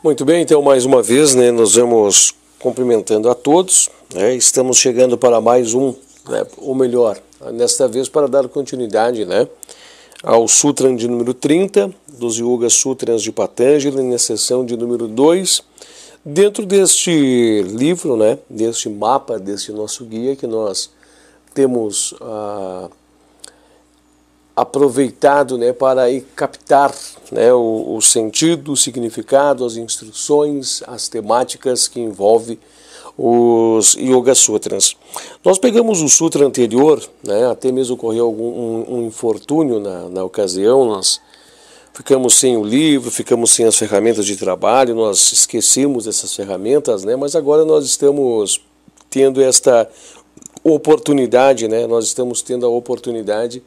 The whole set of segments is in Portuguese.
Muito bem, então mais uma vez, né, nós vamos cumprimentando a todos, né, estamos chegando para mais um, né, ou melhor, nesta vez para dar continuidade, né, ao Sutra de número 30, dos Yoga Sutras de Patanjali, na seção de número 2, dentro deste livro, né, deste mapa, deste nosso guia que nós temos aproveitado, né, para aí captar, né, o sentido, o significado, as instruções, as temáticas que envolvem os Yoga Sutras. Nós pegamos o sutra anterior, né, até mesmo ocorreu um infortúnio na ocasião, nós ficamos sem o livro, ficamos sem as ferramentas de trabalho, nós esquecemos essas ferramentas, né, mas agora nós estamos tendo esta oportunidade, né, nós estamos tendo a oportunidade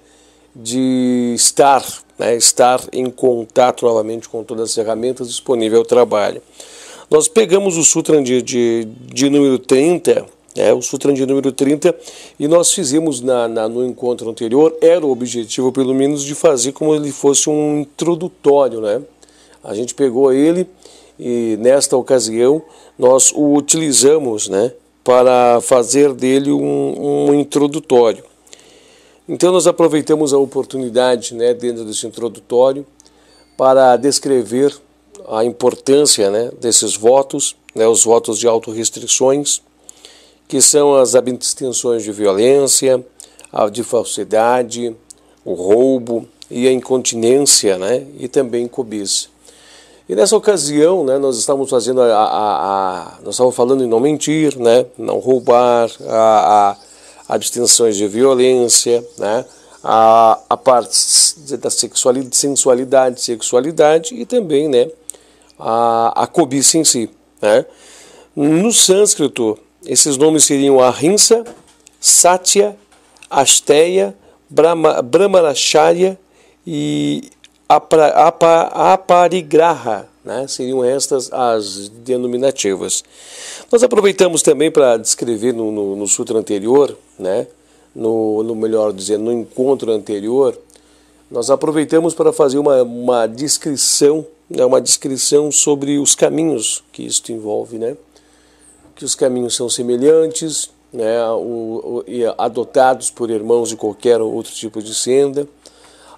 de estar em contato novamente com todas as ferramentas disponíveis ao trabalho. Nós pegamos o Sutra de número 30, o Sutra de número 30, e nós fizemos no encontro anterior, era o objetivo pelo menos de fazer como ele fosse um introdutório, né? A gente pegou ele e nesta ocasião nós o utilizamos, né, para fazer dele um introdutório. Então nós aproveitamos a oportunidade, né, dentro desse introdutório para descrever a importância, né, desses votos, né, os votos de autorrestrições, que são as abstenções de violência, a de falsidade, o roubo e a incontinência, né, e também cobiça. E nessa ocasião, né, nós estávamos fazendo nós estávamos falando em não mentir, né, não roubar, abstenções de violência, né? A parte da sensualidade, sexualidade e também, né, a cobiça em si, né? No sânscrito, esses nomes seriam Ahimsa, Satya, Asteya, Brahmacharya e Aparigraha, né? Seriam estas as denominativas. Nós aproveitamos também para descrever no sutra anterior, né? Melhor dizendo, no encontro anterior, nós aproveitamos para fazer uma descrição, né? Uma descrição sobre os caminhos que isto envolve, né? Que os caminhos são semelhantes, né? Adotados por irmãos de qualquer outro tipo de senda.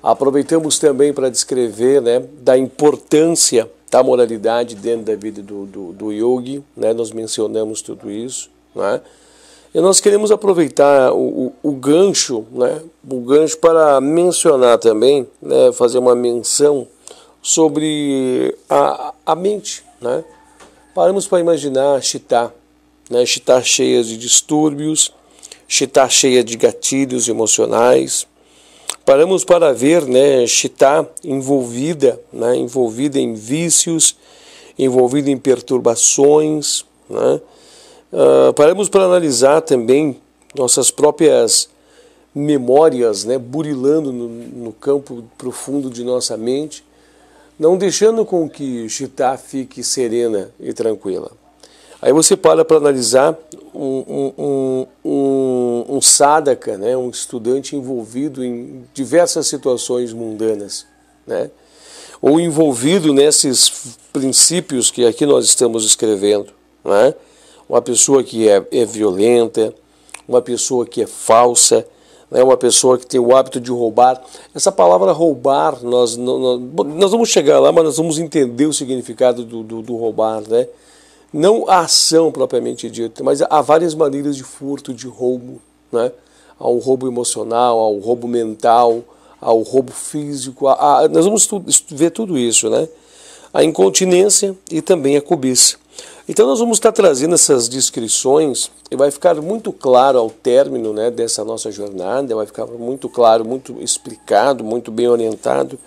Aproveitamos também para descrever, né, da importância da moralidade dentro da vida do yogi, né? Nós mencionamos tudo isso, né? E nós queremos aproveitar o gancho, né? O gancho para mencionar também, né? Fazer uma menção sobre a mente, né? Paramos para imaginar a Chitta, né? Chitta cheia de distúrbios, Chitta cheia de gatilhos emocionais. Paramos para ver, né, Chitta envolvida, né, envolvida em vícios, envolvida em perturbações, né? Paramos para analisar também nossas próprias memórias, né, burilando no campo profundo de nossa mente, não deixando com que Chitta fique serena e tranquila. Aí você para analisar um sadhaka, né, um estudante envolvido em diversas situações mundanas, né, ou envolvido nesses princípios que aqui nós estamos escrevendo, né, uma pessoa que é violenta, uma pessoa que é falsa, né, uma pessoa que tem o hábito de roubar. Essa palavra roubar, nós vamos chegar lá, mas nós vamos entender o significado do roubar, né? Não a ação propriamente dita, mas há várias maneiras de furto, de roubo, né? Há o roubo emocional, há o roubo mental, há o roubo físico, nós vamos ver tudo isso, né? A incontinência e também a cobiça. Então nós vamos estar trazendo essas descrições e vai ficar muito claro ao término, né, dessa nossa jornada, vai ficar muito claro, muito explicado, muito bem orientado,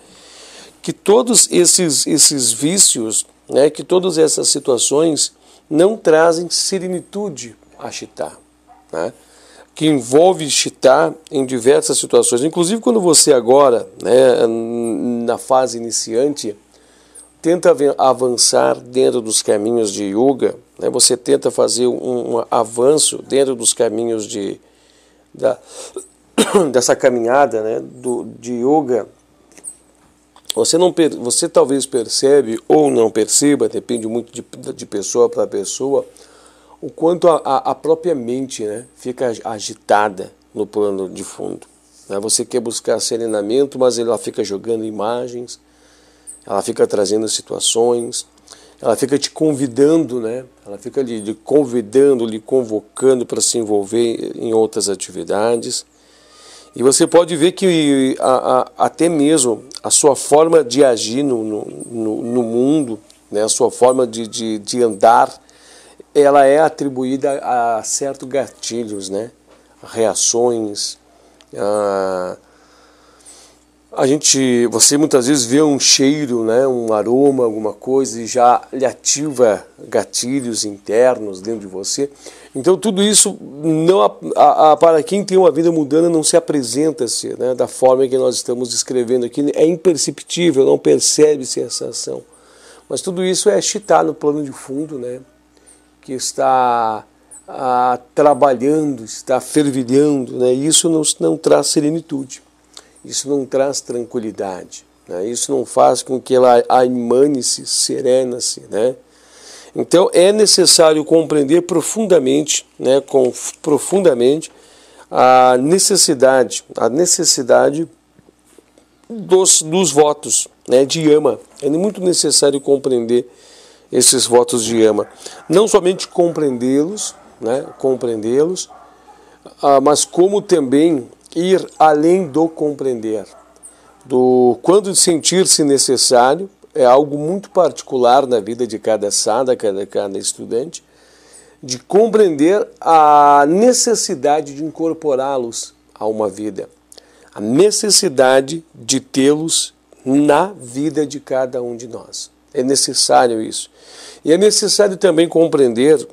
que todos esses vícios, né, que todas essas situações não trazem serenitude a Chitta, né, que envolve Chitta em diversas situações. Inclusive quando você agora, né, na fase iniciante, tenta avançar dentro dos caminhos de yoga, né, você tenta fazer um avanço dentro dos caminhos dessa caminhada, né, de yoga, Você talvez percebe ou não perceba, depende muito de pessoa para pessoa, o quanto a própria mente, né, fica agitada no plano de fundo. Né? Você quer buscar serenamento, mas ela fica jogando imagens, ela fica trazendo situações, ela fica te convidando, né? Ela fica lhe convidando, lhe convocando para se envolver em outras atividades. E você pode ver que até mesmo a sua forma de agir no mundo, né? A sua forma de andar, ela é atribuída a certos gatilhos, né? Reações. Você muitas vezes vê um cheiro, né, um aroma, alguma coisa, e já lhe ativa gatilhos internos dentro de você. Então tudo isso, para quem tem uma vida mundana, não se apresenta-se, né, da forma que nós estamos descrevendo aqui. É imperceptível, não percebe-se essa ação. Mas tudo isso é chitar no plano de fundo, né, que está trabalhando, está fervilhando, né, e isso não traz serenitude. Isso não traz tranquilidade, né? Isso não faz com que ela emane-se, serena-se, né? Então é necessário compreender profundamente, né, profundamente a necessidade dos votos, né, de Yama. É muito necessário compreender esses votos de Yama. Não somente compreendê-los, né, mas como também ir além do compreender. Quando sentir-se necessário, é algo muito particular na vida de cada sadhaka, cada estudante, de compreender a necessidade de incorporá-los a uma vida, a necessidade de tê-los na vida de cada um de nós. É necessário isso. E é necessário também compreender,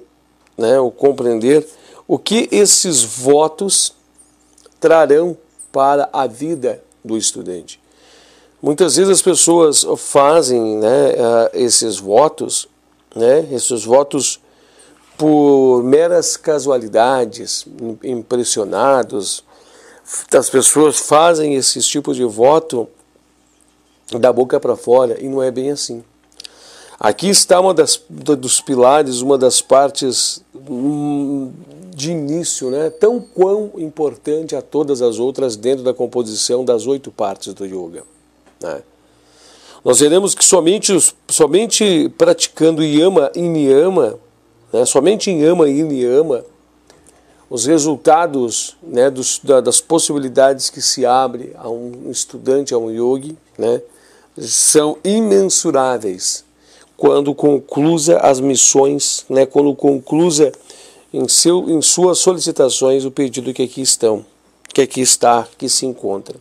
né, o que esses votos trarão para a vida do estudante. Muitas vezes as pessoas fazem, né, esses votos por meras casualidades, impressionados. As pessoas fazem esses tipos de voto da boca para fora e não é bem assim. Aqui está dos pilares, uma das partes de início, né, tão quão importante a todas as outras dentro da composição das 8 partes do yoga. Né? Nós veremos que somente praticando Yama e Niyama, né, somente em Yama e Niyama, os resultados, né, das possibilidades que se abre a um estudante, a um yogi, né, são imensuráveis quando conclusa as missões, né, quando conclusa em suas solicitações o pedido que aqui se encontra.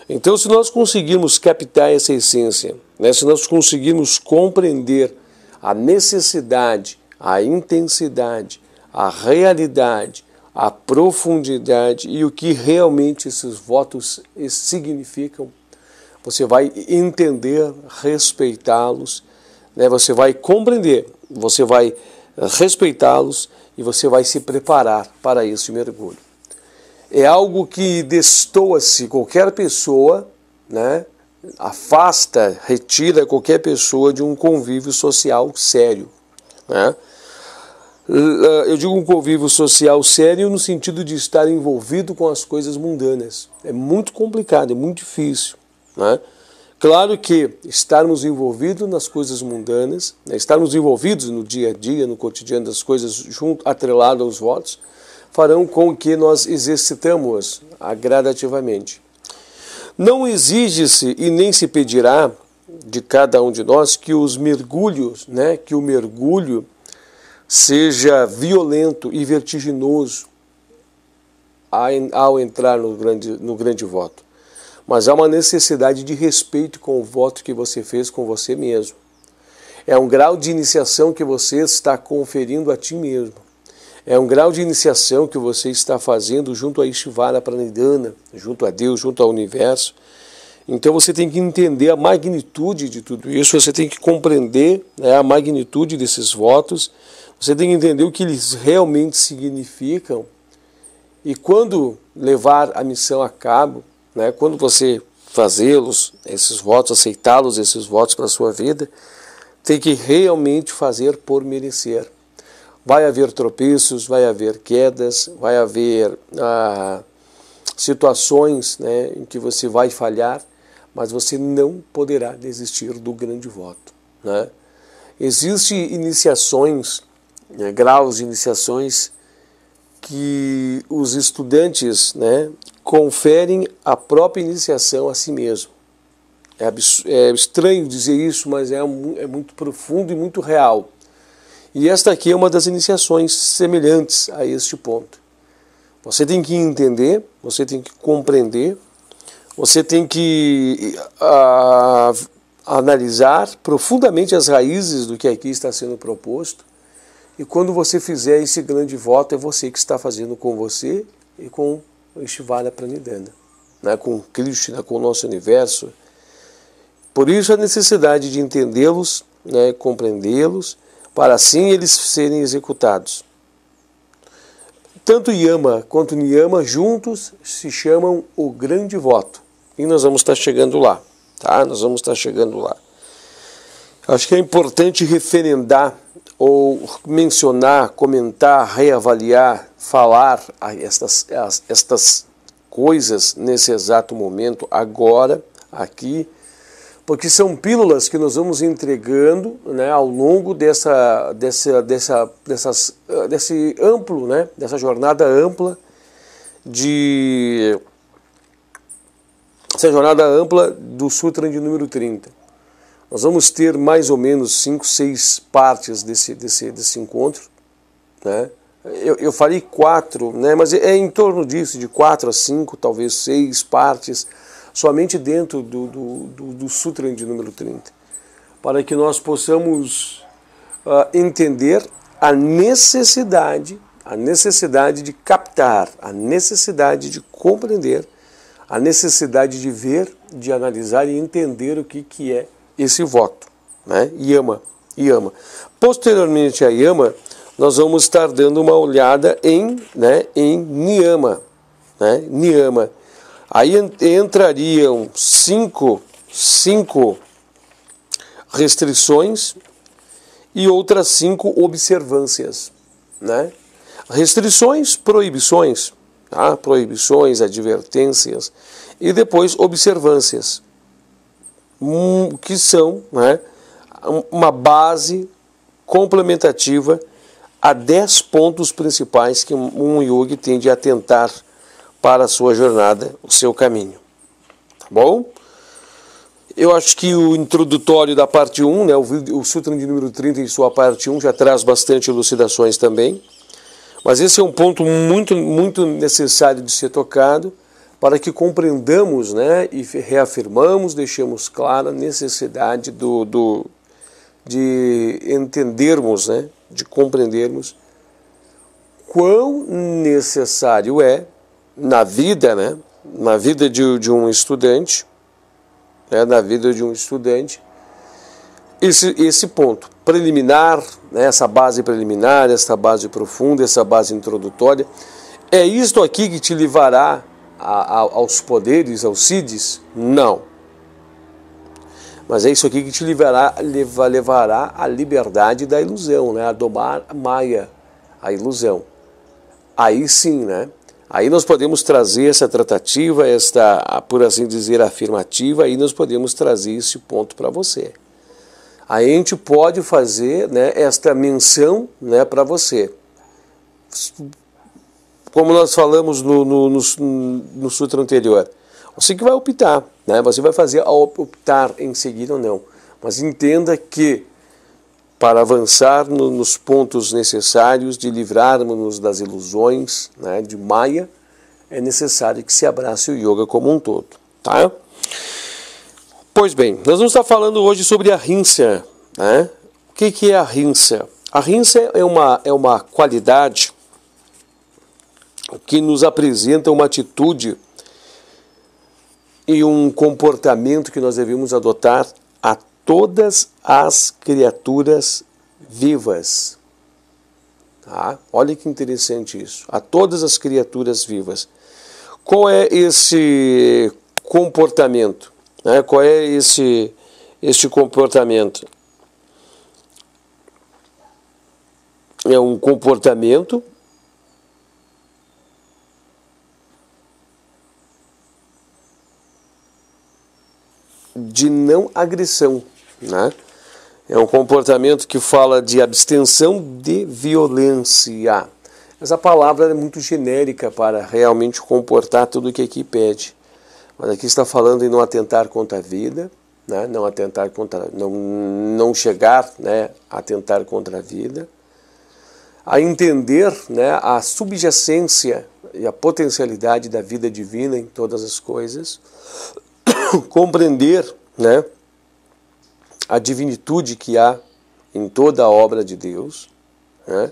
Então, se nós conseguirmos captar essa essência, né, se nós conseguirmos compreender a necessidade, a intensidade, a realidade, a profundidade e o que realmente esses votos significam, você vai entender, respeitá-los, né, você vai compreender, você vai respeitá-los e você vai se preparar para esse mergulho. É algo que destoa-se qualquer pessoa, né, afasta, retira qualquer pessoa de um convívio social sério. Né? Eu digo um convívio social sério no sentido de estar envolvido com as coisas mundanas. É muito complicado, é muito difícil. Né? Claro que estarmos envolvidos nas coisas mundanas, né, estarmos envolvidos no dia a dia, no cotidiano das coisas, atrelado aos votos, farão com que nós exercitamos gradativamente. Não exige-se e nem se pedirá de cada um de nós que os mergulhos, né, que o mergulho seja violento e vertiginoso ao entrar no grande voto. Mas há uma necessidade de respeito com o voto que você fez com você mesmo. É um grau de iniciação que você está conferindo a ti mesmo. É um grau de iniciação que você está fazendo junto a Ishvara Pranidhana, junto a Deus, junto ao universo. Então você tem que entender a magnitude de tudo isso, você tem que compreender, né, a magnitude desses votos, você tem que entender o que eles realmente significam. E quando levar a missão a cabo, né, quando você fazê-los, esses votos, aceitá-los, esses votos para a sua vida, tem que realmente fazer por merecer. Vai haver tropeços, vai haver quedas, vai haver situações, né, em que você vai falhar, mas você não poderá desistir do grande voto, né? Existem iniciações, né, graus de iniciações que os estudantes, né, conferem a própria iniciação a si mesmo. É estranho dizer isso, mas é muito profundo e muito real. E esta aqui é uma das iniciações semelhantes a este ponto. Você tem que entender, você tem que compreender, você tem que analisar profundamente as raízes do que aqui está sendo proposto. E quando você fizer esse grande voto, é você que está fazendo com você e com o Shivala Pranidhana, né? Com Krishna, com o nosso universo. Por isso a necessidade de entendê-los, né, compreendê-los, para assim eles serem executados. Tanto Yama quanto Niyama juntos se chamam o grande voto. E nós vamos estar chegando lá, tá? Nós vamos estar chegando lá. Acho que é importante referendar ou mencionar, comentar, reavaliar, falar estas coisas nesse exato momento, agora, aqui, porque são pílulas que nós vamos entregando, né, ao longo desse amplo, né, dessa jornada ampla do Sutra de número 30. Nós vamos ter mais ou menos 5, 6 partes desse encontro, né? Eu falei 4, né, mas é em torno disso, de 4 a 5, talvez 6 partes, somente dentro do Sutra de número 30, para que nós possamos entender a necessidade de captar, a necessidade de compreender, a necessidade de ver, de analisar e entender o que é esse voto, né? Yama. Posteriormente a Yama, nós vamos estar dando uma olhada em Niyama, né? Niyama. Aí entrariam 5 restrições e outras 5 observâncias, né? Restrições, proibições, tá? Proibições, advertências e depois observâncias, que são, né, uma base complementativa a 10 pontos principais que um yogi tem de atentar para a sua jornada, o seu caminho. Tá bom? Eu acho que o introdutório da parte 1, né, o Sutra de número 30 em sua parte 1 já traz bastante elucidações também, mas esse é um ponto muito, muito necessário de ser tocado para que compreendamos, né, e reafirmamos, deixemos clara a necessidade de entendermos, né, de compreendermos quão necessário é na vida, né, na vida de um estudante, né, na vida de um estudante, esse ponto preliminar, né, essa base preliminar, essa base profunda, essa base introdutória. É isto aqui que te levará aos poderes, aos siddhis? Não. Mas é isso aqui que te levará à liberdade da ilusão, né, a domar a Maya, a ilusão. Aí sim, né? Aí nós podemos trazer essa tratativa, esta, por assim dizer, afirmativa, aí nós podemos trazer esse ponto para você. Aí a gente pode fazer, né, esta menção, né, para você. Como nós falamos no sutra anterior, você que vai optar, né, você vai fazer a optar em seguir ou não. Mas entenda que para avançar nos pontos necessários de livrarmos-nos das ilusões, né, de Maya, é necessário que se abrace o yoga como um todo, tá? Pois bem, nós vamos estar falando hoje sobre a Ahimsa, né? O que é a Ahimsa? A Ahimsa é uma qualidade que nos apresenta uma atitude e um comportamento que nós devemos adotar a todas as criaturas vivas. Tá? Olha que interessante isso. A todas as criaturas vivas. Qual é esse comportamento. Né? Qual é este comportamento? É um comportamento de não agressão, né? É um comportamento que fala de abstenção de violência. Essa palavra é muito genérica para realmente comportar tudo o que aqui pede. Mas aqui está falando em não atentar contra a vida, né? Não atentar contra, não chegar, né, a atentar contra a vida, a entender, né, a subjacência e a potencialidade da vida divina em todas as coisas, compreender, né, a divinitude que há em toda a obra de Deus, né,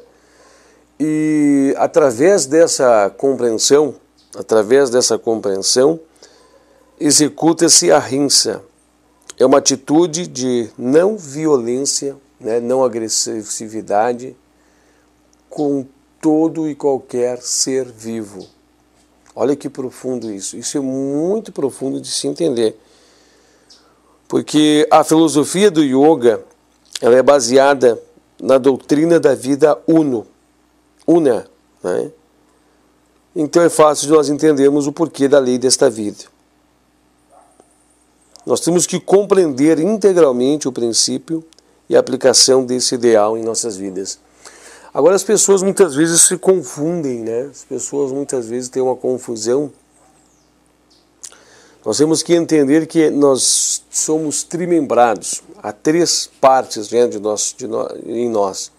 e através dessa compreensão, executa-se a rinça. É uma atitude de não violência, né, não agressividade com todo e qualquer ser vivo. Olha que profundo isso. Isso é muito profundo de se entender. Porque a filosofia do yoga, ela é baseada na doutrina da vida una, né? Então é fácil de nós entendermos o porquê da lei desta vida. Nós temos que compreender integralmente o princípio e a aplicação desse ideal em nossas vidas. Agora as pessoas muitas vezes se confundem, né? As pessoas muitas vezes têm uma confusão. Nós temos que entender que nós somos trimembrados. Há três partes dentro em nós.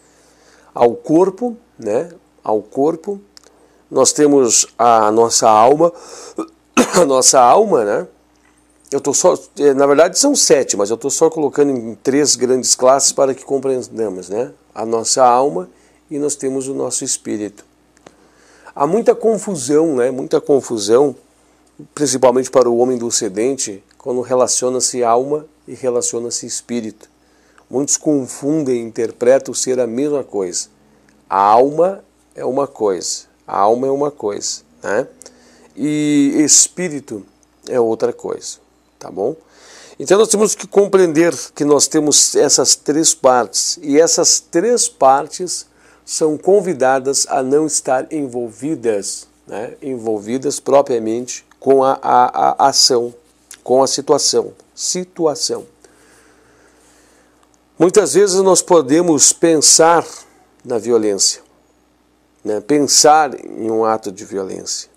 Ao corpo, né? Ao corpo. Nós temos a nossa alma. A nossa alma, né? Na verdade são 7, mas eu estou só colocando em 3 grandes classes para que compreendamos, né? A nossa alma e nós temos o nosso espírito. Há muita confusão, né? Muita confusão, principalmente para o homem do Ocidente, quando relaciona-se alma e relaciona-se espírito. Muitos confundem e interpretam ser a mesma coisa. A alma é uma coisa, né? E espírito é outra coisa, tá bom? Então nós temos que compreender que nós temos essas 3 partes, e essas 3 partes são convidadas a não estar envolvidas, né? Envolvidas propriamente com a ação, com a situação. Muitas vezes nós podemos pensar na violência, né? Pensar em um ato de violência,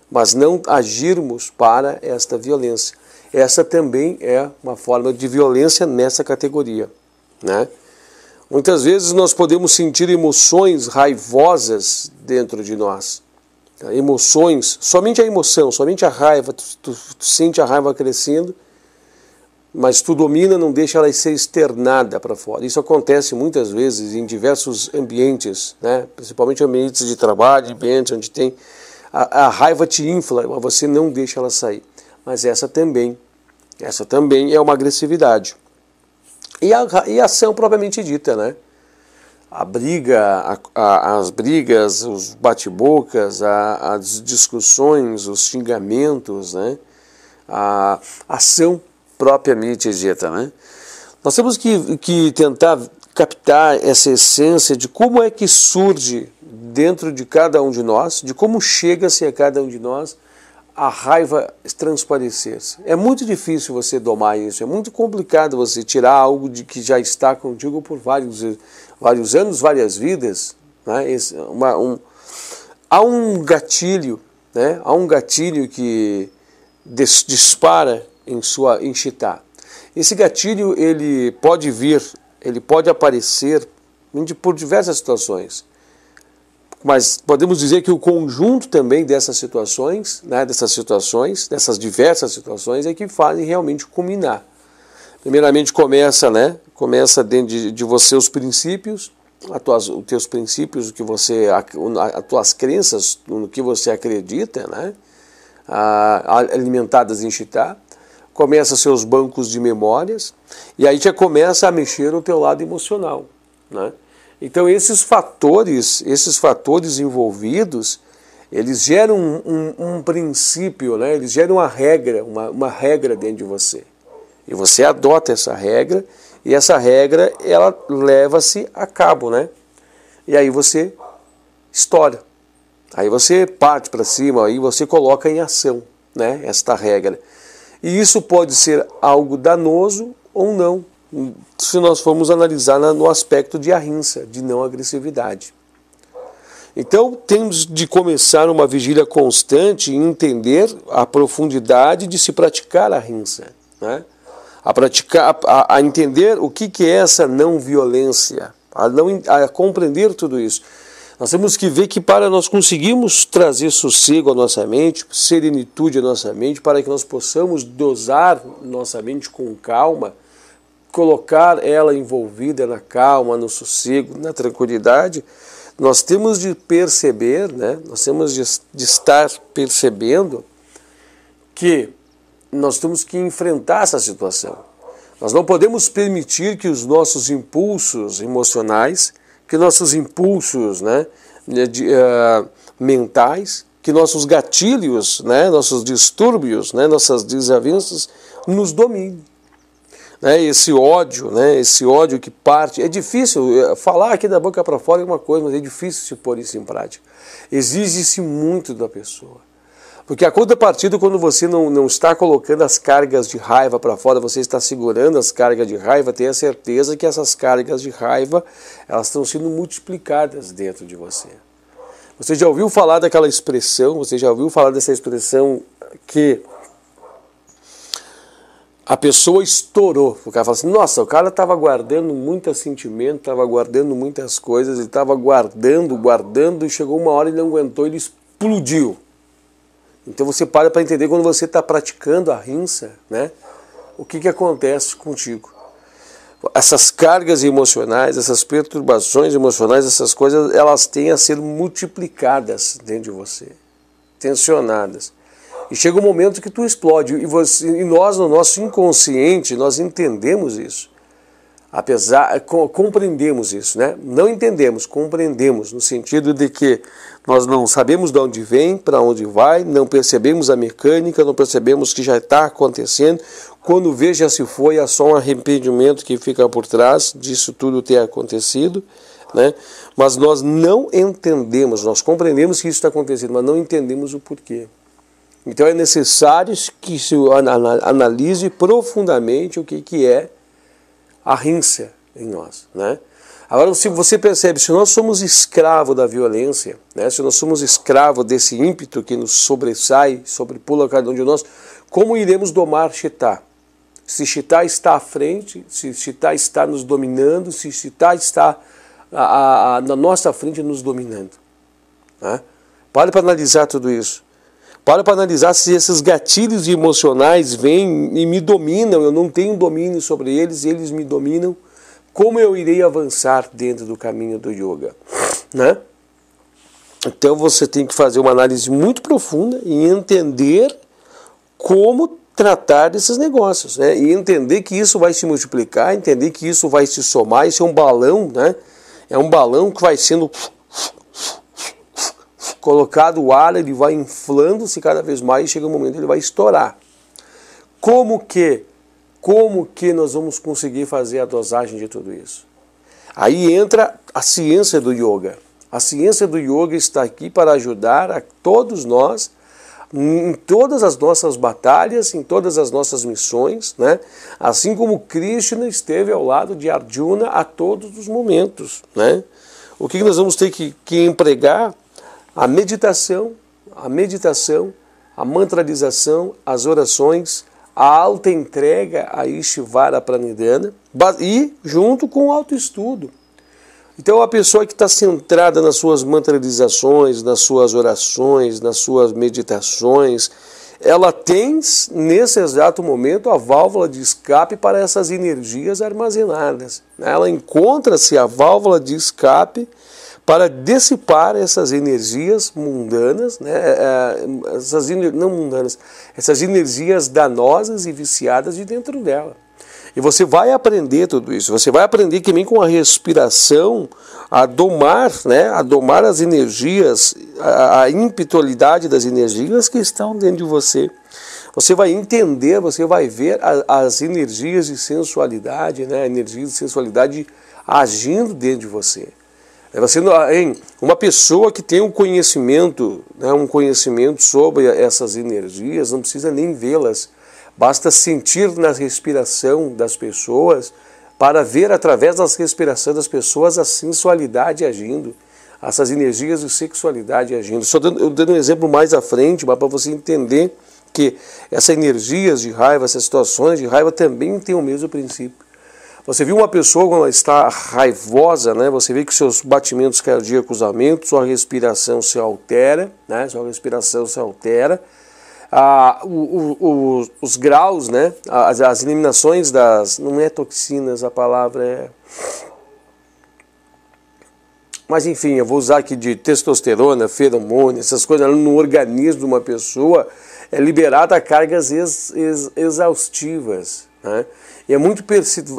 mas não agirmos para esta violência. Essa também é uma forma de violência nessa categoria, né? Muitas vezes nós podemos sentir emoções raivosas dentro de nós. Emoções, somente a emoção, somente a raiva, tu sente a raiva crescendo, mas tu domina, não deixa ela ser externada para fora. Isso acontece muitas vezes em diversos ambientes, né? Principalmente ambientes de trabalho, ambientes onde tem a raiva te infla, mas você não deixa ela sair. Mas essa também é uma agressividade. E a ação propriamente dita, né? A briga, as brigas, os bate-bocas, as discussões, os xingamentos, né? A ação propriamente dita, né? Nós temos que tentar captar essa essência de como é que surge dentro de cada um de nós, de como chega-se a cada um de nós a raiva transparecer-se. É muito difícil você domar isso, é muito complicado você tirar algo de que já está contigo por vários anos, várias vidas, né? Há um gatilho, né? Há um gatilho que dispara em Chitá. Esse gatilho ele pode aparecer por diversas situações. Mas podemos dizer que o conjunto também dessas situações, né, dessas diversas situações, é que fazem realmente culminar. Primeiramente começa dentro de você os princípios, os teus princípios, as tuas crenças, no que você acredita, né, alimentadas em Chitá. Começa seus bancos de memórias, e aí já começa a mexer no teu lado emocional, né? Então esses fatores envolvidos, eles geram um princípio, né? Eles geram uma regra dentro de você. E você adota essa regra, e essa regra, ela leva-se a cabo, né? E aí você estoura. Aí você parte para cima, aí você coloca em ação, né? Esta regra. E isso pode ser algo danoso ou não, se nós formos analisar no aspecto de ahimsa, de não agressividade. Então, temos de começar uma vigília constante e entender a profundidade de se praticar a ahimsa, né? A entender o que é essa não violência, a compreender tudo isso. Nós temos que ver que para nós conseguirmos trazer sossego à nossa mente, serenitude à nossa mente, para que nós possamos dosar nossa mente com calma, colocar ela envolvida na calma, no sossego, na tranquilidade, nós temos de perceber, né? Nós temos de estar percebendo que nós temos que enfrentar essa situação. Nós não podemos permitir que os nossos impulsos emocionais, que nossos impulsos, né, mentais, que nossos gatilhos, né, nossos distúrbios, né, nossas desavenças nos dominem. Esse ódio que parte, é difícil, falar aqui da boca para fora é uma coisa, mas é difícil se pôr isso em prática. Exige-se muito da pessoa. Porque a contrapartida, quando você não está colocando as cargas de raiva para fora, você está segurando as cargas de raiva, tenha certeza que essas cargas de raiva, elas estão sendo multiplicadas dentro de você. Você já ouviu falar daquela expressão, você já ouviu falar dessa expressão que a pessoa estourou? O cara fala assim, nossa, o cara estava guardando muito sentimento, estava guardando muitas coisas, ele estava guardando, e chegou uma hora e ele não aguentou, ele explodiu. Então você para entender quando você está praticando a ahimsa, né? O que acontece contigo. Essas cargas emocionais, essas perturbações emocionais, essas coisas, elas têm a ser multiplicadas dentro de você, tensionadas. E chega um momento que tu explode. E nós, no nosso inconsciente, nós entendemos isso. Compreendemos isso, né? Não entendemos, compreendemos, no sentido de que nós não sabemos de onde vem, para onde vai, não percebemos a mecânica, não percebemos que já está acontecendo. Quando vê, já se foi, é só um arrependimento que fica por trás disso tudo ter acontecido, né? Mas nós não entendemos, nós compreendemos que isso está acontecendo, mas não entendemos o porquê. Então é necessário que se analise profundamente o que é a ahimsa em nós, né? Agora, se você percebe, se nós somos escravos da violência, né? Se nós somos escravos desse ímpeto que nos sobressai, sobrepula cada um de nós, como iremos domar Chitta? Se Chitta está à frente, se Chitta está nos dominando, se Chitta está na nossa frente nos dominando, né? Pare para analisar tudo isso. Para analisar se esses gatilhos emocionais vêm e me dominam, eu não tenho domínio sobre eles, eles me dominam. Como eu irei avançar dentro do caminho do yoga, né? Então você tem que fazer uma análise muito profunda e entender como tratar desses negócios, né? E entender que isso vai se multiplicar, entender que isso vai se somar, isso é um balão, né? É um balão que vai sendo colocado o ar, ele vai inflando-se cada vez mais e chega um momento que ele vai estourar. Como que nós vamos conseguir fazer a dosagem de tudo isso? Aí entra a ciência do yoga. A ciência do yoga está aqui para ajudar a todos nós em todas as nossas batalhas, em todas as nossas missões, né? Assim como Krishna esteve ao lado de Arjuna a todos os momentos, né? O que nós vamos ter que empregar? A meditação, a mantralização, as orações, a alta entrega a Ishvara Pranidhana e junto com o autoestudo. Então a pessoa que está centrada nas suas mantralizações, nas suas orações, nas suas meditações, ela tem nesse exato momento a válvula de escape para essas energias armazenadas. Ela encontra-se a válvula de escape para dissipar essas energias mundanas, né? Essas energias danosas e viciadas de dentro dela. E você vai aprender tudo isso, você vai aprender que nem com a respiração, né, a domar as energias, a impetulidade das energias que estão dentro de você. Você vai entender, você vai ver as energias de sensualidade, né, energias de sensualidade agindo dentro de você. Uma pessoa que tem um conhecimento, né, um conhecimento sobre essas energias, não precisa nem vê-las, basta sentir na respiração das pessoas para ver através da respiração das pessoas a sensualidade agindo, essas energias de sexualidade agindo. Só dando um exemplo mais à frente, mas para você entender que essas energias de raiva, essas situações de raiva também têm o mesmo princípio. Você viu uma pessoa quando ela está raivosa, né? Você vê que seus batimentos cardíacos aumentam, sua respiração se altera, né? Sua respiração se altera. Os graus, né? As eliminações das... Não é toxinas, a palavra é... Mas enfim, eu vou usar aqui de testosterona, feromônio, essas coisas no organismo de uma pessoa, é liberada cargas exaustivas, né? E é muito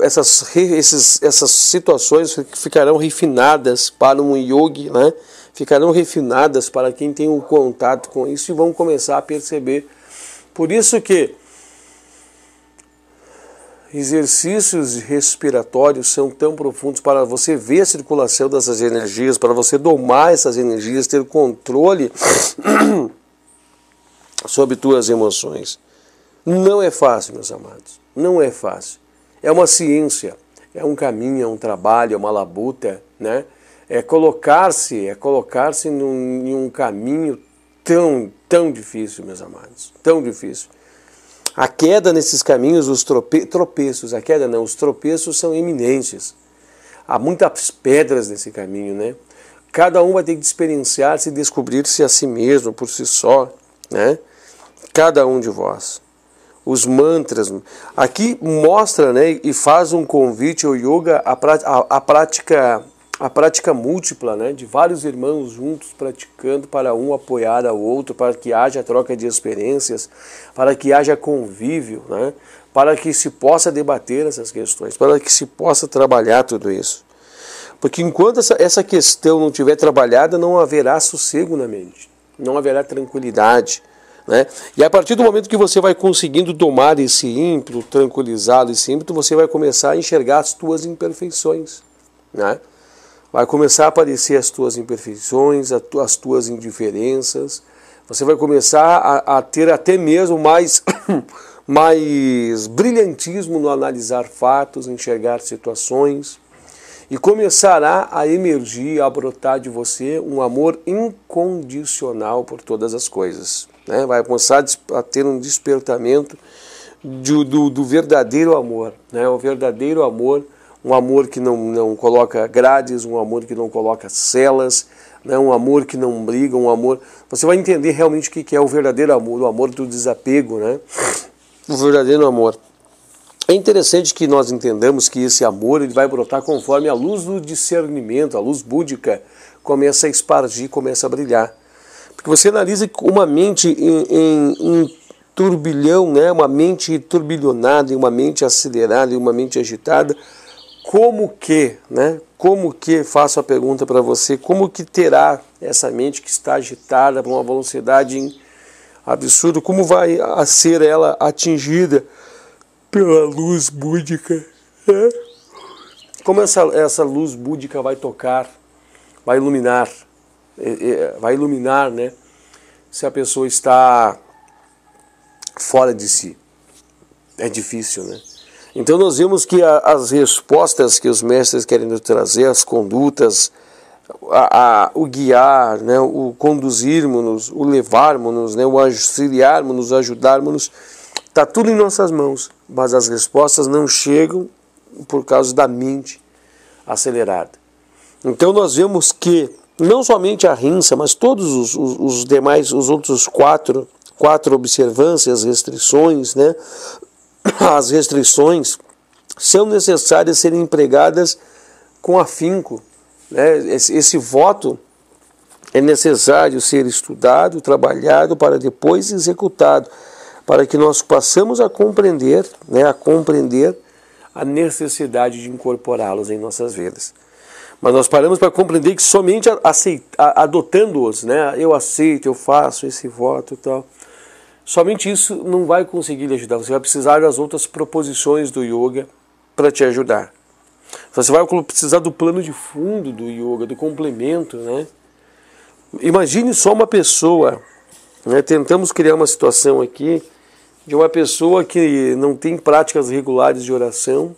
essas situações ficarão refinadas para um yogi, né? Ficarão refinadas para quem tem um contato com isso e vão começar a perceber. Por isso que exercícios respiratórios são tão profundos para você ver a circulação dessas energias, para você domar essas energias, ter controle sobre tuas emoções. Não é fácil, meus amados. Não é fácil. É uma ciência, é um caminho, é um trabalho, é uma labuta, né? É colocar-se em um caminho tão difícil, meus amados, tão difícil. A queda nesses caminhos, os tropeços, os tropeços são eminentes. Há muitas pedras nesse caminho, né? Cada um vai ter que experienciar-se e descobrir-se a si mesmo, por si só, né? Cada um de vós. Os mantras, aqui mostra, né, e faz um convite ao yoga, a prática múltipla, né, de vários irmãos juntos praticando para um apoiar ao outro, para que haja troca de experiências, para que haja convívio, né, para que se possa debater essas questões, para que se possa trabalhar tudo isso. Porque enquanto essa questão não estiver trabalhada, não haverá sossego na mente, não haverá tranquilidade. Né? E a partir do momento que você vai conseguindo domar esse ímpeto, tranquilizá-lo, esse ímpeto, você vai começar a enxergar as tuas imperfeições, né? Vai começar a aparecer as tuas imperfeições, as tuas indiferenças, você vai começar a ter até mesmo mais brilhantismo no analisar fatos, enxergar situações, e começará a emergir, a brotar de você um amor incondicional por todas as coisas. Né? Vai começar a ter um despertamento do verdadeiro amor, né? O verdadeiro amor, um amor que não coloca grades, um amor que não coloca celas, né? Um amor que não briga, um amor... Você vai entender realmente o que é o verdadeiro amor, o amor do desapego, né? O verdadeiro amor. É interessante que nós entendamos que esse amor ele vai brotar conforme a luz do discernimento, a luz búdica começa a espargir, começa a brilhar. Porque você analisa uma mente em turbilhão, né? Uma mente turbilhonada, uma mente acelerada, uma mente agitada, como que, né? Como que, faço a pergunta para você, como que terá essa mente que está agitada por uma velocidade absurda, como vai ser ela atingida pela luz búdica, né? Como essa luz búdica vai tocar, vai iluminar, né? Se a pessoa está fora de si. É difícil, né? Então nós vemos que as respostas que os mestres querem nos trazer, as condutas, o guiar, né? O conduzirmos-nos, o levarmos-nos, né? O auxiliarmos-nos, ajudarmos-nos, está tudo em nossas mãos, mas as respostas não chegam por causa da mente acelerada. Então nós vemos que não somente a rinça, mas todos os demais, os outros quatro observâncias, restrições, né? As restrições são necessárias serem empregadas com afinco, né? Esse voto é necessário ser estudado, trabalhado para depois executado, para que nós possamos a compreender, né? A necessidade de incorporá-los em nossas vidas. Mas nós paramos para compreender que somente adotando-os, né? Eu aceito, eu faço esse voto e tal. Somente isso não vai conseguir lhe ajudar. Você vai precisar das outras proposições do yoga para te ajudar. Você vai precisar do plano de fundo do yoga, do complemento, né? Imagine só uma pessoa, né? Tentamos criar uma situação aqui de uma pessoa que não tem práticas regulares de oração,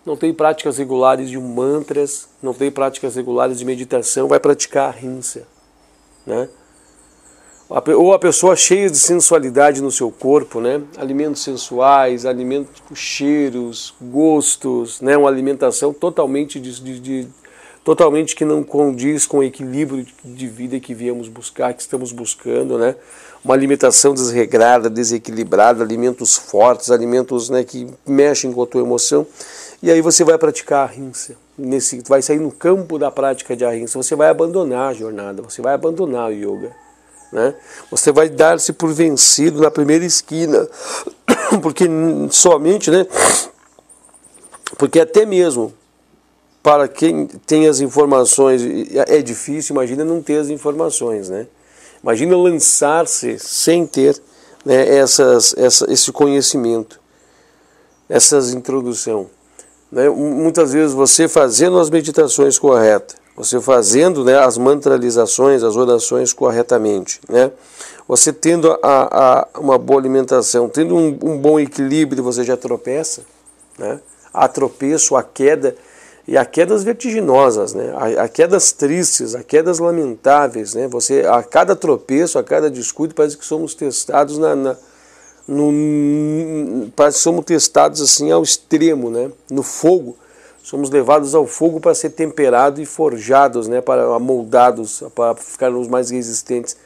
não tem práticas regulares de mantras, não tem práticas regulares de meditação, vai praticar ahimsa, né? Ou a pessoa cheia de sensualidade no seu corpo, né? Alimentos sensuais, alimentos, cheiros, gostos, né? Uma alimentação totalmente totalmente que não condiz com o equilíbrio de vida que viemos buscar, que estamos buscando, né? Uma alimentação desregrada, desequilibrada, alimentos fortes, alimentos, né, que mexem com a tua emoção. E aí você vai praticar ahimsa. Vai sair no campo da prática de ahimsa. Você vai abandonar a jornada, você vai abandonar o yoga, né? Você vai dar-se por vencido na primeira esquina, porque somente, né? Porque até mesmo para quem tem as informações é difícil, imagina não ter as informações, né? Imagina lançar-se sem ter, né, esse conhecimento, essas introdução. Né? Muitas vezes você fazendo as meditações corretas, você fazendo, né, as mantralizações, as orações corretamente, né? Você tendo uma boa alimentação, tendo um bom equilíbrio, você já tropeça, né? Há tropeço, há queda, e há quedas vertiginosas, né? Há quedas tristes, há quedas lamentáveis, né? A cada tropeço, a cada descuido, parece que somos testados parece que somos testados assim ao extremo, né? No fogo. Somos levados ao fogo para ser temperados e forjados, né? Para amoldados, para ficarmos mais resistentes.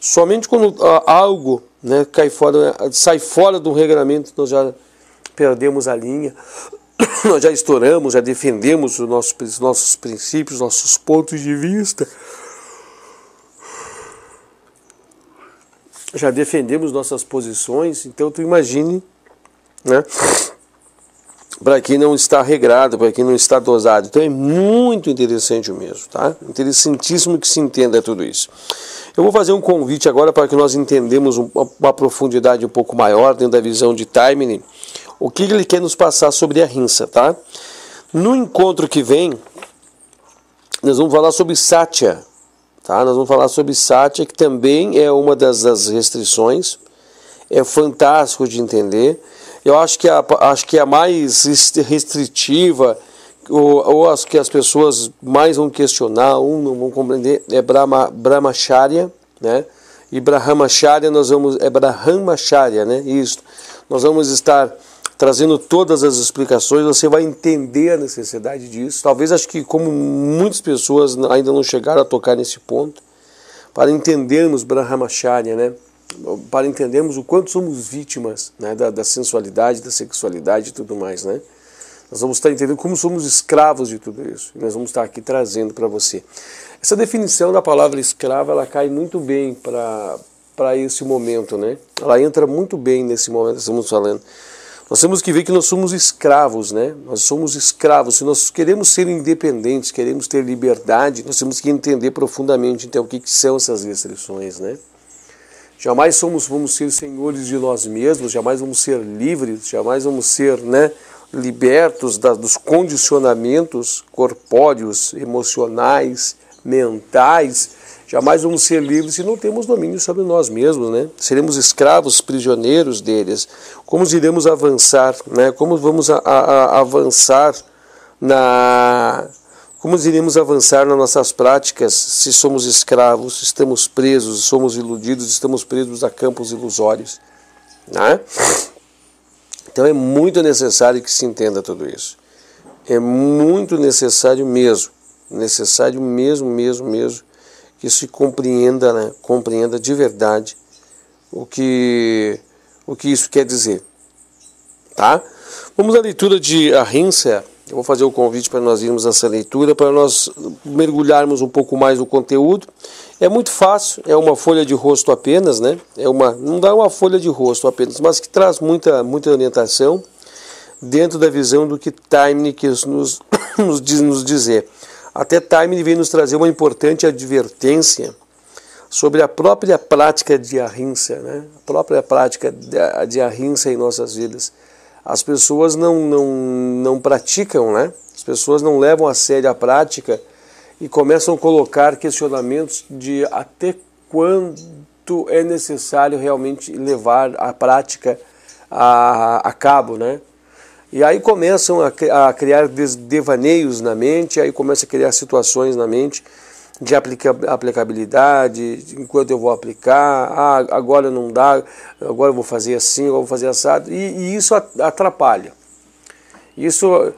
Somente quando algo, né, sai fora do regramento, nós já perdemos a linha. Nós já estouramos, já defendemos os nossos princípios, nossos pontos de vista. Já defendemos nossas posições. Então tu imagine, né, para quem não está regrado, para quem não está dosado. Então é muito interessante mesmo, tá? Interessantíssimo que se entenda tudo isso. Eu vou fazer um convite agora para que nós entendamos uma profundidade um pouco maior dentro da visão de Taimni, o que ele quer nos passar sobre a ahimsa, tá? No encontro que vem, nós vamos falar sobre Satya, tá? Nós vamos falar sobre Satya, que também é uma das restrições, é fantástico de entender. Eu acho que a mais restritiva, ou as que as pessoas mais vão questionar, não vão compreender, é Brahmacharya, né? E Brahmacharya é Brahmacharya, né? Isso. Nós vamos estar trazendo todas as explicações, você vai entender a necessidade disso. Talvez, acho que como muitas pessoas ainda não chegaram a tocar nesse ponto, para entendermos Brahmacharya, né? Para entendermos o quanto somos vítimas, né, da sensualidade, da sexualidade e tudo mais, né? Nós vamos estar entendendo como somos escravos de tudo isso. E nós vamos estar aqui trazendo para você. Essa definição da palavra escravo, ela cai muito bem para esse momento, né? Ela entra muito bem nesse momento que estamos falando. Nós temos que ver que nós somos escravos, né? Nós somos escravos. Se nós queremos ser independentes, queremos ter liberdade, nós temos que entender profundamente, então, o que são essas restrições, né? Jamais vamos ser senhores de nós mesmos, jamais vamos ser livres, jamais vamos ser, né, libertos dos condicionamentos corpóreos, emocionais, mentais. Jamais vamos ser livres se não temos domínio sobre nós mesmos, né? Seremos escravos, prisioneiros deles. Como iremos avançar, né? Como vamos avançar Como iremos avançar nas nossas práticas se somos escravos, estamos presos, somos iludidos, estamos presos a campos ilusórios, né? Então é muito necessário que se entenda tudo isso. É muito necessário mesmo que se compreenda, né? Compreenda de verdade o que isso quer dizer, tá? Vamos à leitura de Ahimsa. Eu vou fazer o convite para nós irmos a essa leitura, para nós mergulharmos um pouco mais no conteúdo. É muito fácil, é uma folha de rosto apenas, né? Não dá uma folha de rosto apenas, mas que traz muita orientação dentro da visão do que Taimni quis nos nos dizer. Até Taimini vem nos trazer uma importante advertência sobre a própria prática de ahimsa, né? A própria prática de ahimsa em nossas vidas. As pessoas não praticam, né? As pessoas não levam a sério a prática e começam a colocar questionamentos de até quanto é necessário realmente levar a prática a cabo, né? E aí começam a criar devaneios na mente, aí começam a criar situações na mente de aplicabilidade, enquanto eu vou aplicar, agora não dá, agora eu vou fazer assim, agora eu vou fazer assado, e isso atrapalha. Isso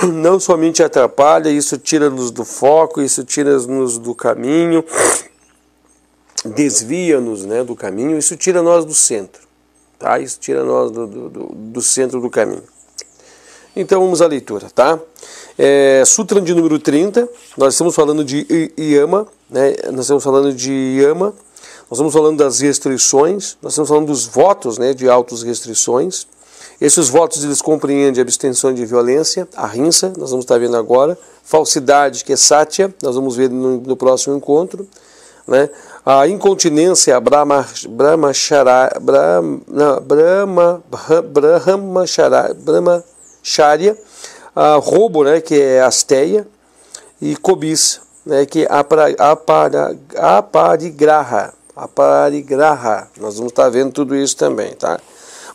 não somente atrapalha, isso tira-nos do foco, isso tira-nos do caminho, desvia-nos, né, do caminho, isso tira nós do centro, tá? Isso tira nós do centro do caminho. Então vamos à leitura, tá? Sutra de número 30, nós estamos falando de yama, né? Nós estamos falando de yama, nós estamos falando das restrições, nós estamos falando dos votos, né, de auto-restrições. Esses votos eles compreendem a abstenção de violência, ahimsa, nós vamos estar vendo agora, falsidade, que é satya, nós vamos ver no próximo encontro, né? A incontinência, brahmacharya, roubo, né, que é asteia, e cobiça, né, que é aparigraha. Nós vamos estar vendo tudo isso também, tá?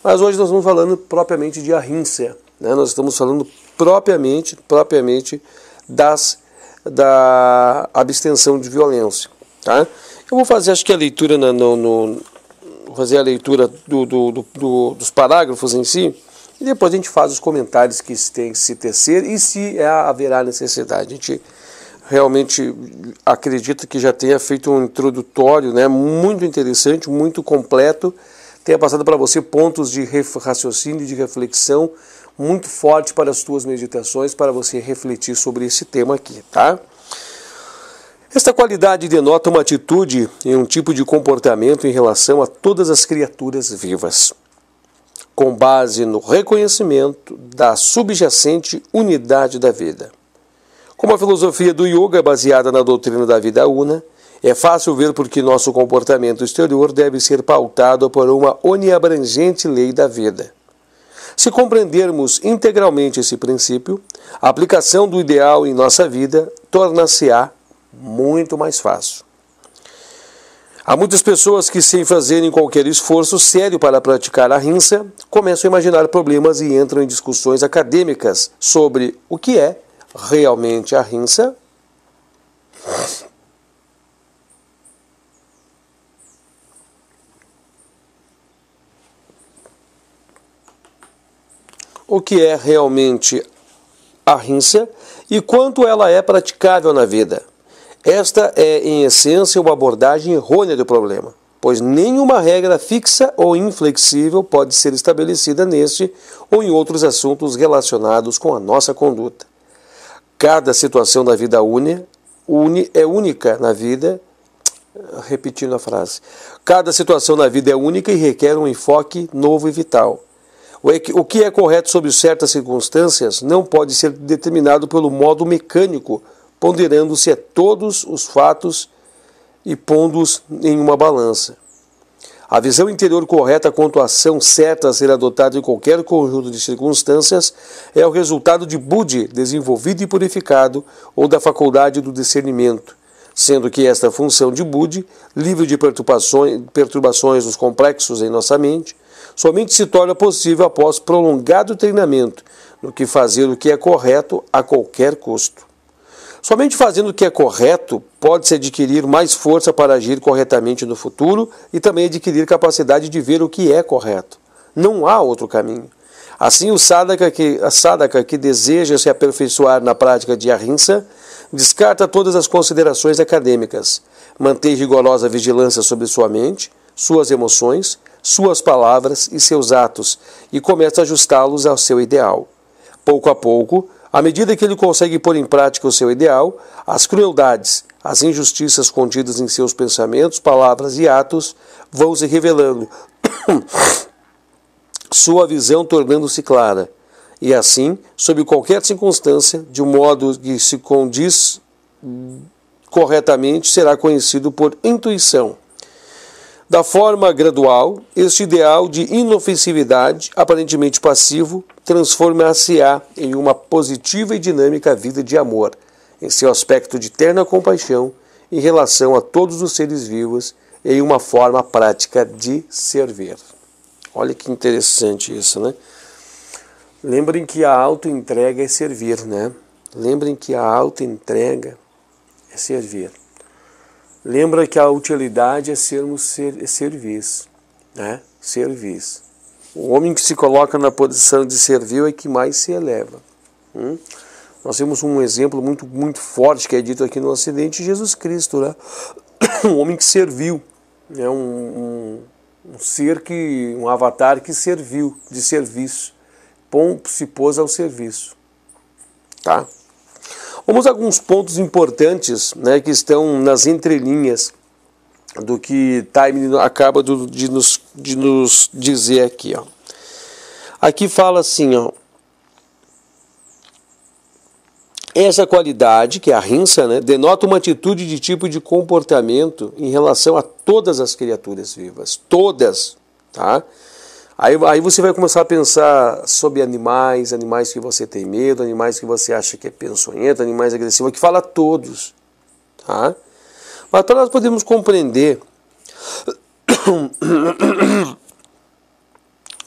Mas hoje nós estamos falando propriamente de ahimsa, né? Nós estamos falando propriamente da abstenção de violência, tá? Eu vou fazer, acho que a leitura vou fazer a leitura dos parágrafos em si, e depois a gente faz os comentários que tem que se tecer e se haverá necessidade. A gente realmente acredita que já tenha feito um introdutório, né, muito interessante, muito completo, tenha passado para você pontos de raciocínio, de reflexão muito forte para as tuas meditações, para você refletir sobre esse tema aqui, tá? Esta qualidade denota uma atitude e um tipo de comportamento em relação a todas as criaturas vivas, com base no reconhecimento da subjacente unidade da vida. Como a filosofia do yoga é baseada na doutrina da vida una, é fácil ver por que nosso comportamento exterior deve ser pautado por uma oniabrangente lei da vida. Se compreendermos integralmente esse princípio, a aplicação do ideal em nossa vida torna-se-á muito mais fácil. Há muitas pessoas que, sem fazerem qualquer esforço sério para praticar a ahimsa, começam a imaginar problemas e entram em discussões acadêmicas sobre o que é realmente a ahimsa. O que é realmente a ahimsa e quanto ela é praticável na vida. Esta é, em essência, uma abordagem errônea do problema, pois nenhuma regra fixa ou inflexível pode ser estabelecida neste ou em outros assuntos relacionados com a nossa conduta. Cada situação da vida é única na vida. Repetindo a frase. Cada situação na vida é única e requer um enfoque novo e vital. O que é correto sob certas circunstâncias não pode ser determinado pelo modo mecânico, ponderando-se a todos os fatos e pondo-os em uma balança. A visão interior correta quanto à ação certa a ser adotada em qualquer conjunto de circunstâncias é o resultado de buddhi desenvolvido e purificado ou da faculdade do discernimento, sendo que esta função de buddhi, livre de perturbações dos complexos em nossa mente, somente se torna possível após prolongado treinamento no que fazer o que é correto a qualquer custo. Somente fazendo o que é correto pode-se adquirir mais força para agir corretamente no futuro e também adquirir capacidade de ver o que é correto. Não há outro caminho. Assim, a sadhaka que deseja se aperfeiçoar na prática de ahimsa descarta todas as considerações acadêmicas, mantém rigorosa vigilância sobre sua mente, suas emoções, suas palavras e seus atos e começa a ajustá-los ao seu ideal. Pouco a pouco, à medida que ele consegue pôr em prática o seu ideal, as crueldades, as injustiças contidas em seus pensamentos, palavras e atos vão se revelando, sua visão tornando-se clara. e assim, sob qualquer circunstância, de um modo que se condiz corretamente, será conhecido por intuição. Da forma gradual, este ideal de inofensividade, aparentemente passivo, transforma-se-á em uma positiva e dinâmica vida de amor, em seu aspecto de terna compaixão, em relação a todos os seres vivos, em uma forma prática de servir. Olha que interessante isso, né? Lembrem que a autoentrega é servir, né? Lembrem que a autoentrega é servir. Lembra que a utilidade é sermos servis, né? Servis. O homem que se coloca na posição de servir é que mais se eleva. Nós temos um exemplo muito forte que é dito aqui no Ocidente, Jesus Cristo, né? Um homem que serviu, né? Um ser um avatar que serviu, de serviço, se pôs ao serviço, tá? Vamos a alguns pontos importantes, né, que estão nas entrelinhas do que Taime acaba de nos dizer aqui, ó. Aqui fala assim, ó, essa qualidade, que é a rinça, né, denota uma atitude de tipo de comportamento em relação a todas as criaturas vivas, todas, tá? Aí você vai começar a pensar sobre animais que você tem medo, animais que você acha que é peçonhento, animais agressivos, que fala todos, tá? Mas para nós podermos compreender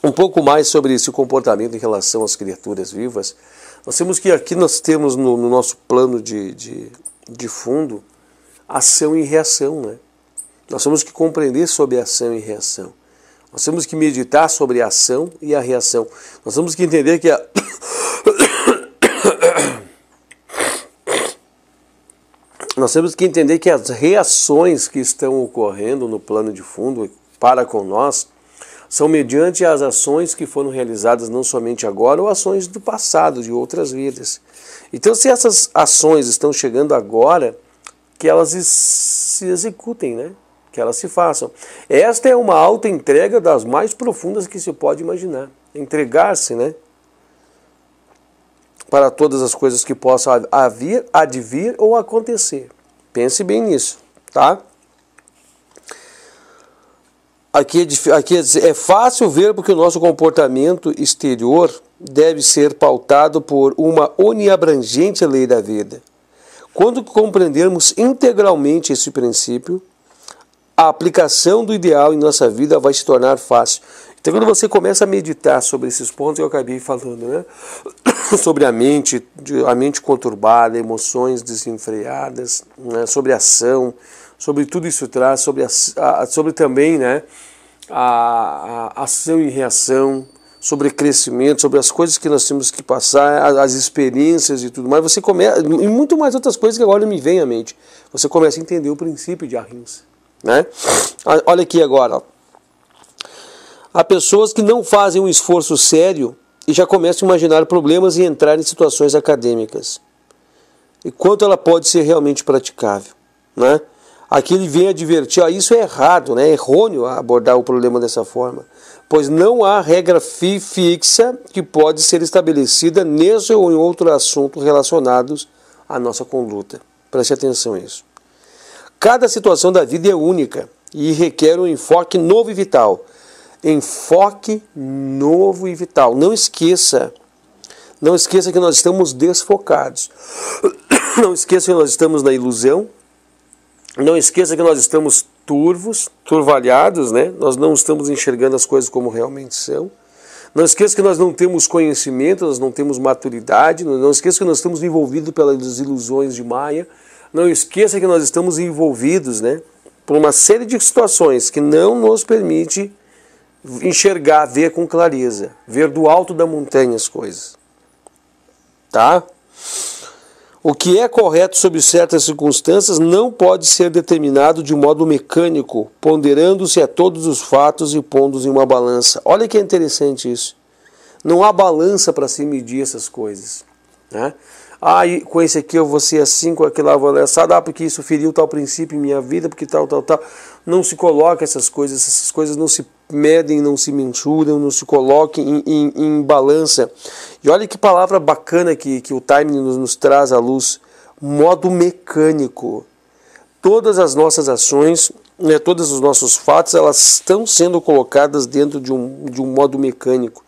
um pouco mais sobre esse comportamento em relação às criaturas vivas, nós temos que aqui nós temos no nosso plano de fundo ação e reação, né? Nós temos que compreender sobre ação e reação. Nós temos que meditar sobre a ação e a reação. Nós temos que entender que nós temos que entender que as reações que estão ocorrendo no plano de fundo para com nós são mediante as ações que foram realizadas não somente agora, ou ações do passado, de outras vidas. Então, se essas ações estão chegando agora, que elas se executem, né? Que elas se façam. Esta é uma autoentrega das mais profundas que se pode imaginar. Entregar-se, né, para todas as coisas que possam advir ou acontecer. Pense bem nisso, tá? Aqui é fácil ver porque o nosso comportamento exterior deve ser pautado por uma oniabrangente lei da vida. Quando compreendermos integralmente esse princípio, a aplicação do ideal em nossa vida vai se tornar fácil. Então, quando você começa a meditar sobre esses pontos que eu acabei falando, né? Sobre a mente conturbada, emoções desenfreadas, né? Sobre ação, sobre tudo isso traz, sobre também, né, a ação e reação, sobre crescimento, sobre as coisas que nós temos que passar, as experiências e tudo mais. Você começa, e muito mais outras coisas que agora me vem à mente. Você começa a entender o princípio de ahimsa. Né? Olha aqui agora. Há pessoas que não fazem um esforço sério e já começam a imaginar problemas e entrar em situações acadêmicas. E quanto ela pode ser realmente praticável, né? Aqui ele vem advertir, isso é errado, né? É errôneo abordar o problema dessa forma, pois não há regra fixa que pode ser estabelecida nesse ou em outro assunto relacionados à nossa conduta. Preste atenção a isso. Cada situação da vida é única e requer um enfoque novo e vital. Enfoque novo e vital. Não esqueça que nós estamos desfocados. Não esqueça que nós estamos na ilusão. Não esqueça que nós estamos turvalhados, né? Nós não estamos enxergando as coisas como realmente são. Não esqueça que nós não temos conhecimento, nós não temos maturidade. Não esqueça que nós estamos envolvidos pelas ilusões de Maia. Não esqueça que nós estamos envolvidos, né, por uma série de situações que não nos permite enxergar, ver com clareza, ver do alto da montanha as coisas. Tá? O que é correto sob certas circunstâncias não pode ser determinado de modo mecânico, ponderando-se a todos os fatos e pondo-os em uma balança. Olha que interessante isso. Não há balança para se medir essas coisas, né? Com esse aqui eu vou ser assim, com aquele lá eu vou assado, porque isso feriu tal princípio em minha vida, porque tal. Não se coloca essas coisas medem, não se mensuram, não se coloquem em balança. E olha que palavra bacana que o Time nos traz à luz. Modo mecânico. Todas as nossas ações, né, todos os nossos fatos, elas estão sendo colocadas dentro de um modo mecânico.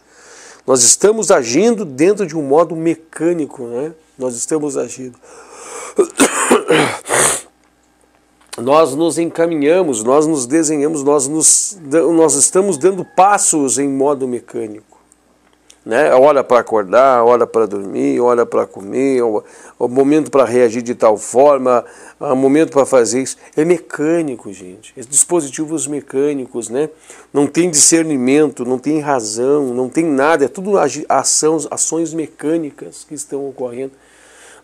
Nós estamos agindo dentro de um modo mecânico, né? Nós estamos agindo. Nós nos encaminhamos, nós nos desenhamos, nós estamos dando passos em modo mecânico. Né? Hora para acordar, hora para dormir, hora para comer, o momento para reagir de tal forma, o momento para fazer isso. É mecânico, gente. Dispositivos mecânicos, né? Não tem discernimento, não tem razão, não tem nada. É tudo ações mecânicas que estão ocorrendo.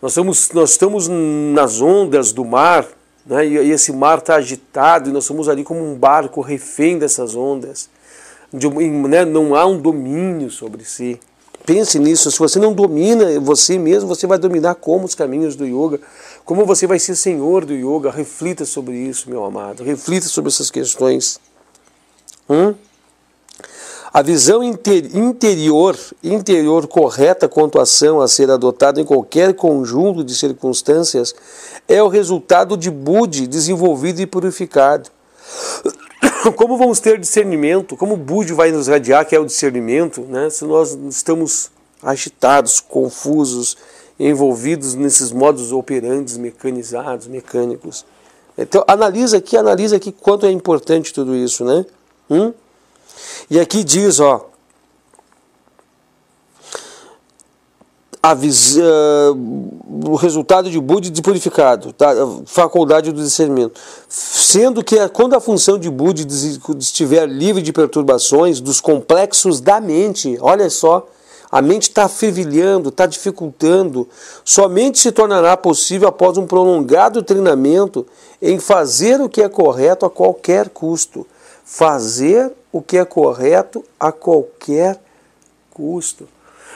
Nós estamos nas ondas do mar, né? E esse mar está agitado e nós estamos ali como um barco refém dessas ondas. Não há um domínio sobre si. Pense nisso. Se você não domina você mesmo, você vai dominar como os caminhos do yoga, como você vai ser senhor do yoga. Reflita sobre isso, meu amado. Reflita sobre essas questões. A visão interior correta quanto à ação a ser adotada em qualquer conjunto de circunstâncias é o resultado de Buddhi desenvolvido e purificado. Como vamos ter discernimento? Como o Buddha vai nos radiar, que é o discernimento, né? Se nós estamos agitados, confusos, envolvidos nesses modos operantes mecanizados, mecânicos. Então, analisa aqui quanto é importante tudo isso, né? E aqui diz, ó, o resultado de Buddhi purificado, tá? Faculdade do discernimento. Sendo que quando a função de Buddhi estiver livre de perturbações, dos complexos da mente, olha só, a mente está fervilhando, está dificultando, somente se tornará possível após um prolongado treinamento em fazer o que é correto a qualquer custo. Fazer o que é correto a qualquer custo.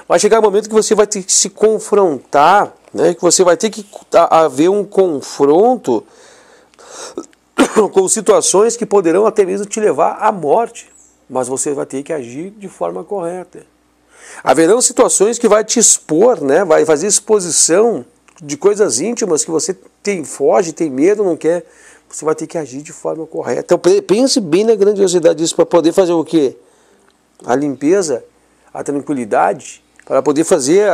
Vai chegar um momento que você vai ter que se confrontar, né? Que você vai ter que haver um confronto com situações que poderão até mesmo te levar à morte, mas você vai ter que agir de forma correta. Haverão situações que vai te expor, né? Vai fazer exposição de coisas íntimas que você foge, tem medo, não quer. Você vai ter que agir de forma correta. Então pense bem na grandiosidade disso para poder fazer o quê? A limpeza, a tranquilidade, para poder fazer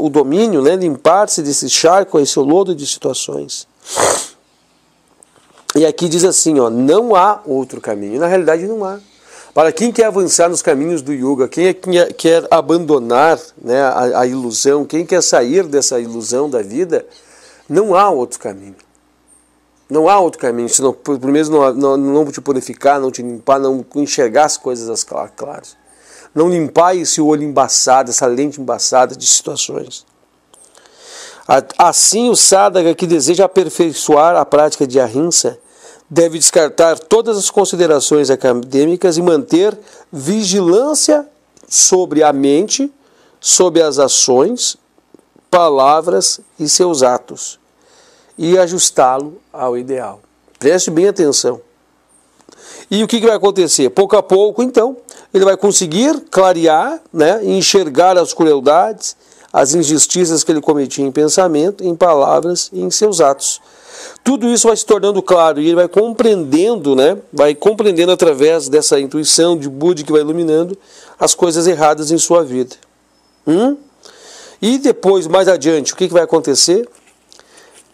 o domínio, né? Limpar-se desse charco, esse lodo de situações. E aqui diz assim, ó, não há outro caminho. Na realidade não há. Para quem quer avançar nos caminhos do yoga, quem quer abandonar, né, a ilusão, quem quer sair dessa ilusão da vida, não há outro caminho. Não há outro caminho, se não, primeiro não te purificar, não te limpar, não enxergar as coisas claras. Não limpar esse olho embaçado, essa lente embaçada de situações. Assim, o sadhaka que deseja aperfeiçoar a prática de ahimsa deve descartar todas as considerações acadêmicas e manter vigilância sobre a mente, sobre as ações, palavras e seus atos, e ajustá-lo ao ideal. Preste bem atenção. E o que vai acontecer? Pouco a pouco, então, ele vai conseguir clarear, né, enxergar as crueldades, as injustiças que ele cometia em pensamento, em palavras e em seus atos. Tudo isso vai se tornando claro e ele vai compreendendo, né, vai compreendendo através dessa intuição de Buddha que vai iluminando as coisas erradas em sua vida. E depois, mais adiante, o que vai acontecer?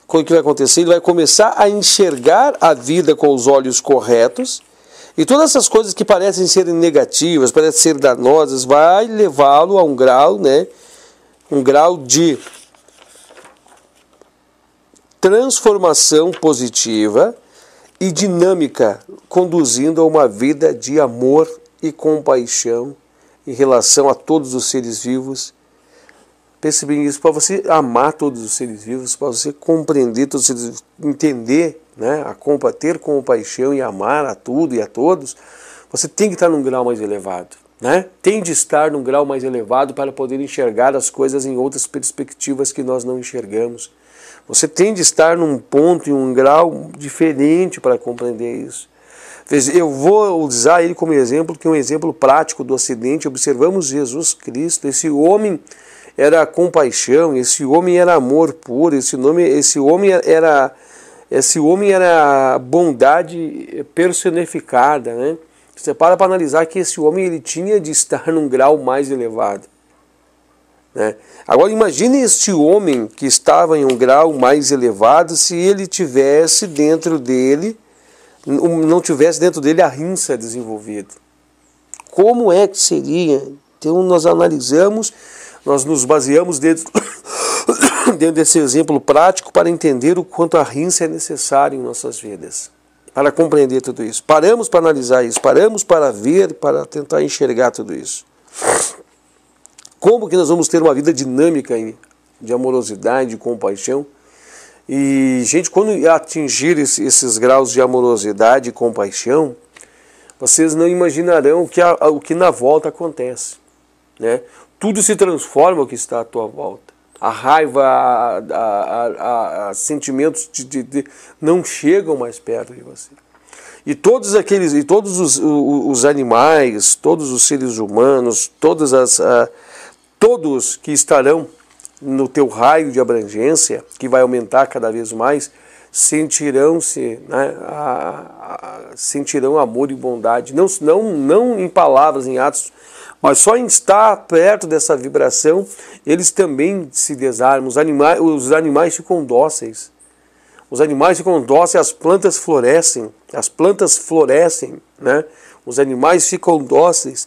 O que vai acontecer? Ele vai começar a enxergar a vida com os olhos corretos e todas essas coisas que parecem serem negativas, parecem ser danosas, vai levá-lo a um grau, né, um grau de transformação positiva e dinâmica, conduzindo a uma vida de amor e compaixão em relação a todos os seres vivos. Pense bem nisso, para você amar todos os seres vivos, para você compreender todos os seres vivos, entender, né, ter compaixão e amar a tudo e a todos, você tem que estar num grau mais elevado. Né? Tem de estar num grau mais elevado para poder enxergar as coisas em outras perspectivas que nós não enxergamos. Você tem de estar num ponto e um grau diferente para compreender isso. Eu vou usar ele como exemplo, que é um exemplo prático do Ocidente. Observamos Jesus Cristo, esse homem era compaixão, esse homem era amor puro, esse homem era bondade personificada, né? Você para analisar que esse homem ele tinha de estar num grau mais elevado, né? Agora imagine este homem que estava em um grau mais elevado se ele tivesse dentro dele, não tivesse dentro dele a rinça desenvolvida. Como é que seria? Então nós analisamos, nós nos baseamos dentro desse exemplo prático para entender o quanto a rinça é necessária em nossas vidas, para compreender tudo isso. Paramos para analisar isso, paramos para ver, para tentar enxergar tudo isso. Como que nós vamos ter uma vida dinâmica de amorosidade, de compaixão? E, gente, quando atingir esses graus de amorosidade e compaixão, vocês não imaginarão o que na volta acontece, né? Tudo se transforma o que está à tua volta. A raiva, a sentimentos não chegam mais perto de você. E todos os animais, todos os seres humanos, todos que estarão no teu raio de abrangência, que vai aumentar cada vez mais, sentirão amor e bondade, não em palavras, em atos, mas só em estar perto dessa vibração, eles também se desarmam, os animais ficam dóceis. Os animais ficam dóceis, as plantas florescem, né? Os animais ficam dóceis,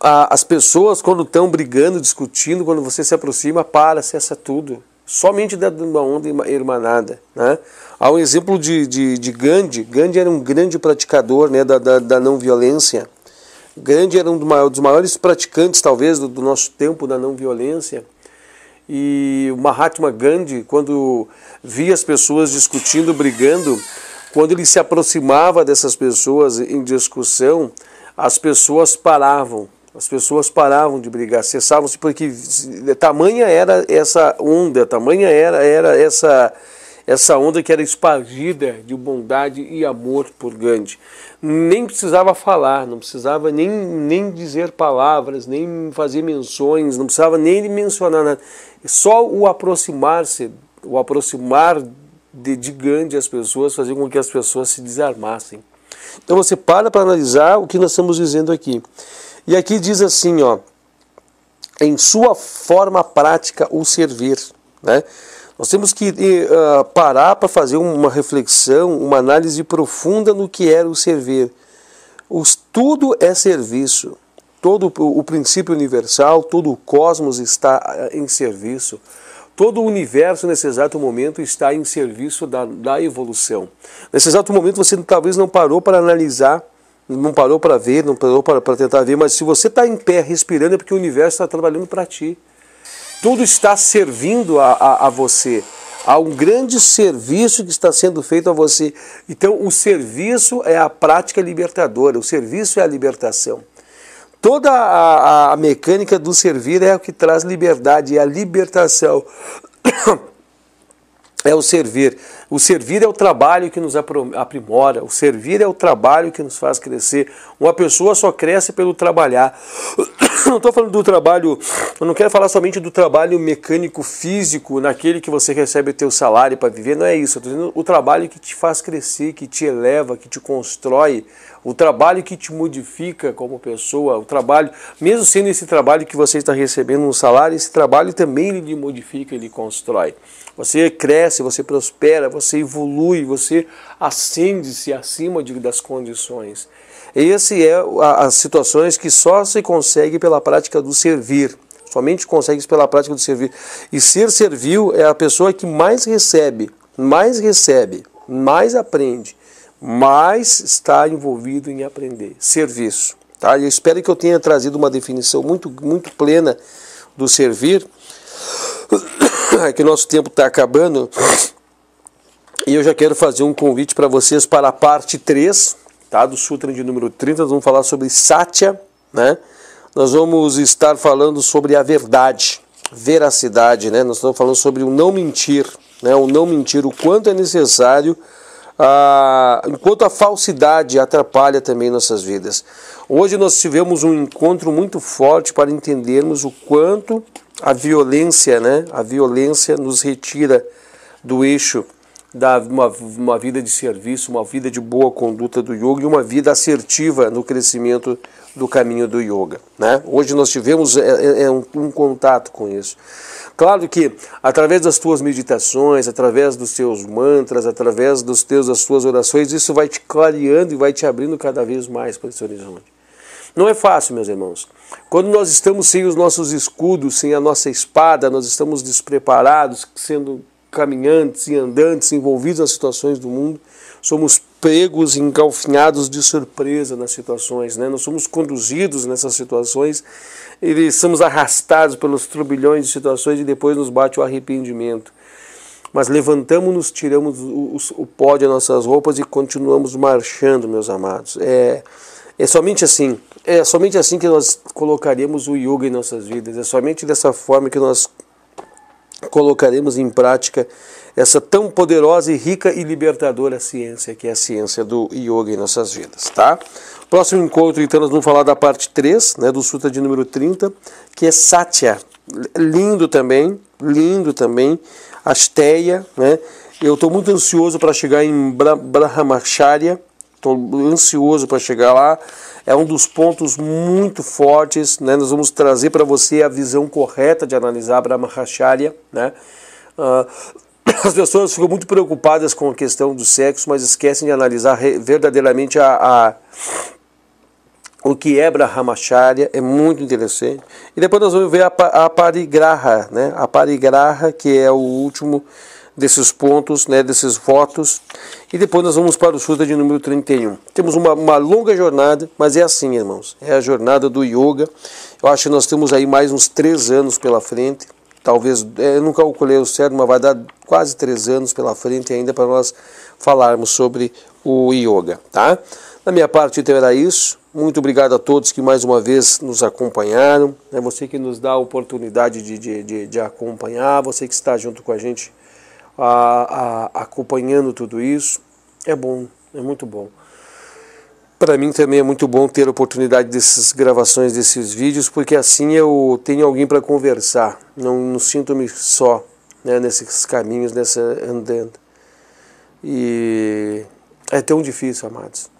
as pessoas quando estão brigando, discutindo, quando você se aproxima, cessa tudo. Somente dentro de uma onda irmanada, né? Há um exemplo de Gandhi. Gandhi era um grande praticador, né, da não violência. Gandhi era um dos maiores praticantes, talvez, do nosso tempo da não violência. E o Mahatma Gandhi, quando via as pessoas discutindo, brigando, quando ele se aproximava dessas pessoas em discussão, as pessoas paravam. As pessoas paravam de brigar, cessavam-se, porque tamanha era essa onda, tamanha era essa onda que era espargida de bondade e amor por Gandhi. Nem precisava falar, não precisava nem dizer palavras, nem fazer menções, não precisava nem mencionar nada. Só o aproximar de Gandhi às pessoas fazia com que as pessoas se desarmassem. Então você para analisar o que nós estamos dizendo aqui. E aqui diz assim, ó, em sua forma prática o servir, né? Nós temos que parar para fazer uma reflexão, uma análise profunda no que era o servir. Tudo é serviço. Todo o princípio universal, todo o cosmos está em serviço. Todo o universo, nesse exato momento, está em serviço da evolução. Nesse exato momento, você talvez não parou para analisar, não parou para ver, não parou para tentar ver, mas se você está em pé, respirando, é porque o universo está trabalhando para ti. Tudo está servindo a você. Há um grande serviço que está sendo feito a você. Então, o serviço é a prática libertadora, o serviço é a libertação. Toda a mecânica do servir é o que traz liberdade, é a libertação. É o servir. O servir é o trabalho que nos aprimora. O servir é o trabalho que nos faz crescer. Uma pessoa só cresce pelo trabalhar. Não estou falando do trabalho, eu não quero falar somente do trabalho mecânico físico, naquele que você recebe o teu salário para viver, não é isso. Eu estou dizendo o trabalho que te faz crescer, que te eleva, que te constrói, o trabalho que te modifica como pessoa, o trabalho, mesmo sendo esse trabalho que você está recebendo um salário, esse trabalho também ele lhe modifica, ele constrói. Você cresce, você prospera, você evolui, você ascende-se acima das condições. Esse é as situações que só se consegue pela prática do servir. Somente consegue pela prática do servir. E ser servil é a pessoa que mais recebe, mais aprende, mais está envolvido em aprender. Serviço. Tá? Eu espero que eu tenha trazido uma definição muito plena do servir. Que o nosso tempo está acabando. E eu já quero fazer um convite para vocês para a parte 3, tá, do Sutra de número 30. Nós vamos falar sobre Satya, né? Nós vamos estar falando sobre a verdade, veracidade, né? Nós estamos falando sobre o não mentir, né? O não mentir, o quanto é necessário enquanto a falsidade atrapalha também nossas vidas. Hoje nós tivemos um encontro muito forte para entendermos o quanto a violência, né, a violência nos retira do eixo da uma vida de serviço, uma vida de boa conduta do yoga e uma vida assertiva no crescimento do caminho do yoga, né? Hoje nós tivemos um contato com isso. Claro que através das tuas meditações, através dos teus mantras, através das suas orações, isso vai te clareando e vai te abrindo cada vez mais para esse horizonte. Não é fácil, meus irmãos. Quando nós estamos sem os nossos escudos, sem a nossa espada, nós estamos despreparados, sendo caminhantes e andantes, envolvidos nas situações do mundo, somos pegos, engalfinhados de surpresa nas situações, né? Nós somos conduzidos nessas situações e somos arrastados pelos turbilhões de situações e depois nos bate o arrependimento. Mas levantamos-nos, tiramos o pó de nossas roupas e continuamos marchando, meus amados. É somente assim que nós colocaremos o yoga em nossas vidas, é somente dessa forma que nós colocaremos em prática essa tão poderosa e rica e libertadora ciência, que é a ciência do yoga em nossas vidas, tá? Próximo encontro, então, nós vamos falar da parte 3, né, do Sutra de número 30, que é Satya. Lindo também, Asteya, né? Eu estou muito ansioso para chegar em Brahmacharya, estou ansioso para chegar lá. É um dos pontos muito fortes, né? Nós vamos trazer para você a visão correta de analisar Brahmacharya, né? As pessoas ficam muito preocupadas com a questão do sexo, mas esquecem de analisar verdadeiramente o que é Brahmacharya. É muito interessante. E depois nós vamos ver a Parigraha, né? A Parigraha, que é o último desses pontos, né, desses votos, e depois nós vamos para o Sutra de número 31. Temos uma longa jornada, mas é assim, irmãos, é a jornada do yoga. Eu acho que nós temos aí mais uns 3 anos pela frente, talvez, eu não calculei o certo, mas vai dar quase 3 anos pela frente ainda para nós falarmos sobre o yoga, tá? Da minha parte, então, era isso. Muito obrigado a todos que mais uma vez nos acompanharam, né? Você que nos dá a oportunidade de acompanhar, você que está junto com a gente acompanhando tudo isso. É bom, é muito bom. Para mim também é muito bom ter a oportunidade dessas gravações, desses vídeos, porque assim eu tenho alguém para conversar, não sinto-me só, né, nesses caminhos, nessa andando. E é tão difícil, amados.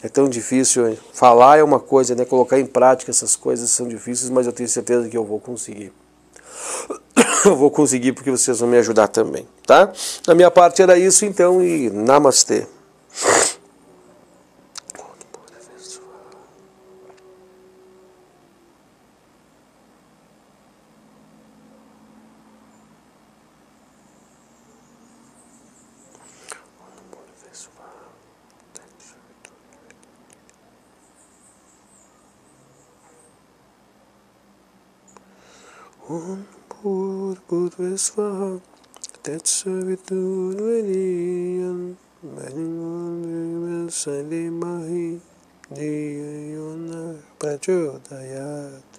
É tão difícil. Falar é uma coisa, né? Colocar em prática essas coisas são difíceis, mas eu tenho certeza que eu vou conseguir. Eu vou conseguir porque vocês vão me ajudar também, tá? Da minha parte era isso, então, e namastê. Om Bhurvasvaha Svaha Tatsaviturvariyan Bhargo Salimahi Diyayona Prachodayat.